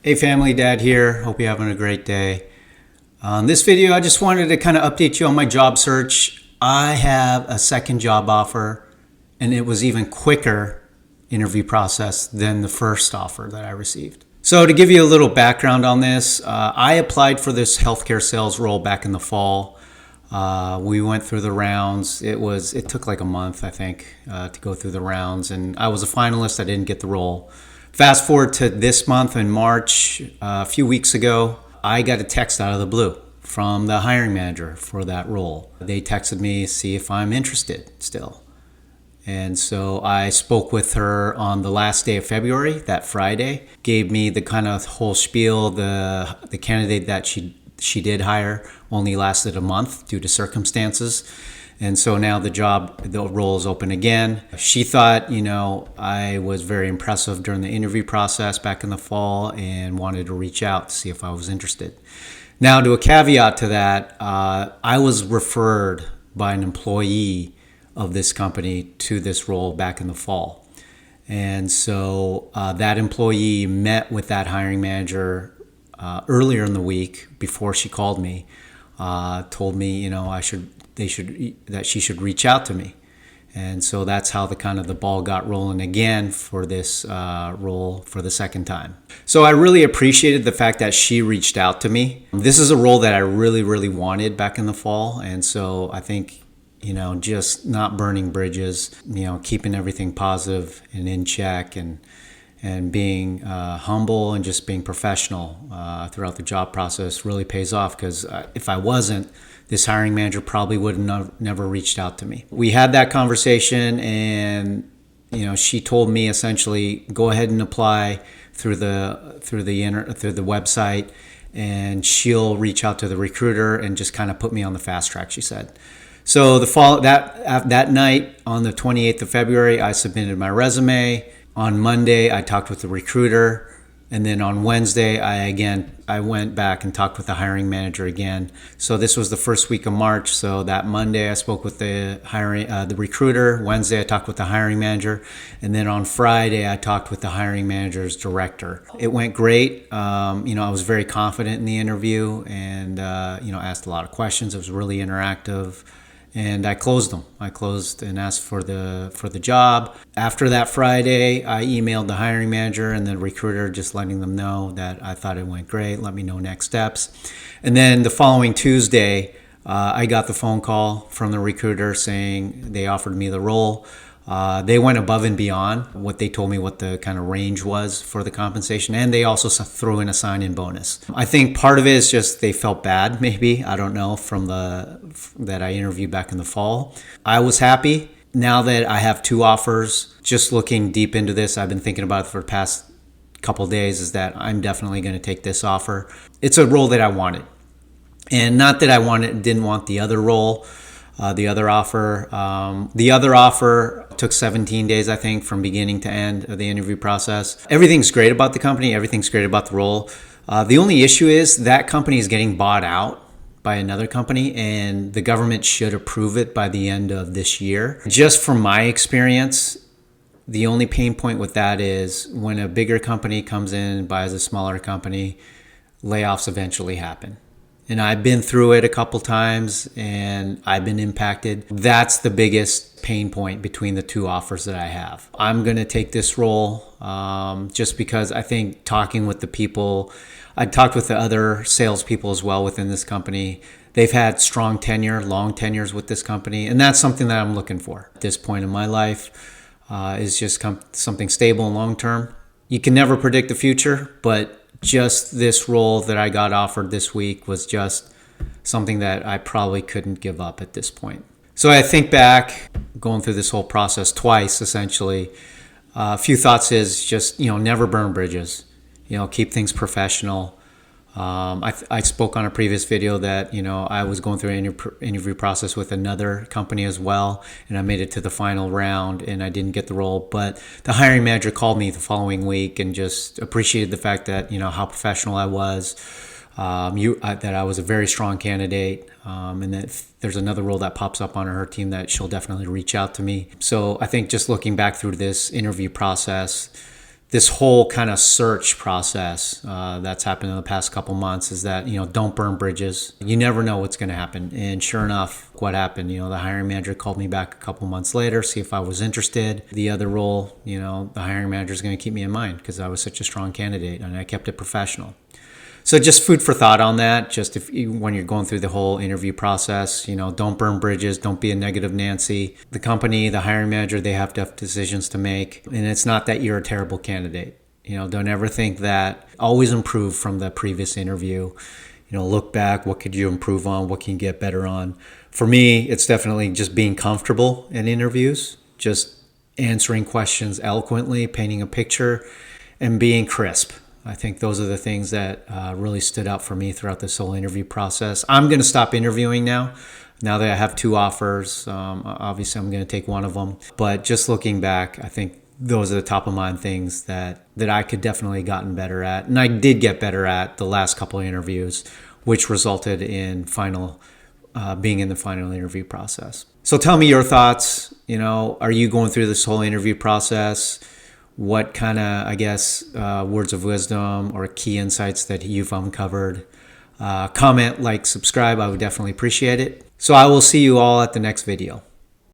Hey family, Dad here. Hope you're having a great day. On this video, I just wanted to kind of update you on my job search. I have a second job offer, and it was even quicker interview process than the first offer that I received. So to give you a little background on this, I applied for this healthcare sales role back in the fall. We went through the rounds. It took like a month, I think, to go through the rounds, and I was a finalist. I didn't get the role. Fast forward to this month in March, a few weeks ago, I got a text out of the blue from the hiring manager for that role. They texted me, see if I'm interested still. And so I spoke with her on the last day of February, that Friday, gave me the kind of whole spiel. The candidate that she did hire only lasted a month due to circumstances. And so now the role is open again. She thought, I was very impressive during the interview process back in the fall and wanted to reach out to see if I was interested. Now, to a caveat to that, I was referred by an employee of this company to this role back in the fall. And so that employee met with that hiring manager earlier in the week before she called me, told me, that she should reach out to me. And so that's how the ball got rolling again for this role for the second time. So I really appreciated the fact that she reached out to me. This is a role that I really, really wanted back in the fall. And so I think, just not burning bridges, keeping everything positive and in check and being humble and just being professional throughout the job process really pays off, because if I wasn't, this hiring manager probably would have never reached out to me. We had that conversation, and she told me essentially, go ahead and apply through the website, and she'll reach out to the recruiter and just kind of put me on the fast track, she said. So that night on the 28th of February, I submitted my resume. On Monday, I talked with the recruiter. And then on Wednesday, I went back and talked with the hiring manager again. So this was the first week of March. So that Monday, I spoke with the recruiter. Wednesday, I talked with the hiring manager. And then on Friday, I talked with the hiring manager's director. It went great. I was very confident in the interview and, asked a lot of questions. It was really interactive. And I closed them. I closed and asked for the job. After that Friday, I emailed the hiring manager and the recruiter, just letting them know that I thought it went great. Let me know next steps. And then the following Tuesday, I got the phone call from the recruiter saying they offered me the role. They went above and beyond what they told me what the kind of range was for the compensation, and they also threw in a sign-in bonus. I think part of it is just they felt bad, maybe, I don't know, that I interviewed back in the fall. I was happy. Now that I have two offers, just looking deep into this, I've been thinking about it for the past couple of days, is that I'm definitely going to take this offer. It's a role that I wanted, and not that didn't want the other role. The other offer took 17 days, I think, from beginning to end of the interview process. Everything's great about the company. Everything's great about the role. The only issue is that company is getting bought out by another company, and the government should approve it by the end of this year. Just from my experience, the only pain point with that is when a bigger company comes in and buys a smaller company, layoffs eventually happen. And I've been through it a couple times, and I've been impacted. That's the biggest pain point between the two offers that I have. I'm going to take this role just because I think talking with the people, I talked with the other salespeople as well within this company. They've had strong tenure, long tenures with this company, and that's something that I'm looking for at this point in my life, is just something stable and long term. You can never predict the future, but just this role that I got offered this week was just something that I probably couldn't give up at this point. So I think back, going through this whole process twice, essentially, a few thoughts is just, never burn bridges, keep things professional. I spoke on a previous video that, I was going through an interview process with another company as well, and I made it to the final round and I didn't get the role. But the hiring manager called me the following week and just appreciated the fact that, how professional I was, that I was a very strong candidate, and that if there's another role that pops up on her team, that she'll definitely reach out to me. So I think just looking back through this interview process, this whole kind of search process that's happened in the past couple months is that, don't burn bridges. You never know what's going to happen. And sure enough, what happened? The hiring manager called me back a couple months later, see if I was interested. The other role, the hiring manager is going to keep me in mind because I was such a strong candidate and I kept it professional. So just food for thought on that. Just when you're going through the whole interview process, don't burn bridges. Don't be a negative Nancy. The company, the hiring manager, they have tough decisions to make. And it's not that you're a terrible candidate. Don't ever think that. Always improve from the previous interview. Look back. What could you improve on? What can you get better on? For me, it's definitely just being comfortable in interviews, just answering questions eloquently, painting a picture, and being crisp. I think those are the things that really stood out for me throughout this whole interview process. I'm going to stop interviewing now that I have 2 offers. Obviously, I'm going to take one of them. But just looking back, I think those are the top of mind things that I could definitely gotten better at. And I did get better at the last couple of interviews, which resulted in being in the final interview process. So tell me your thoughts. Are you going through this whole interview process? What kind of, words of wisdom or key insights that you've uncovered? Comment, like, subscribe. I would definitely appreciate it. So I will see you all at the next video.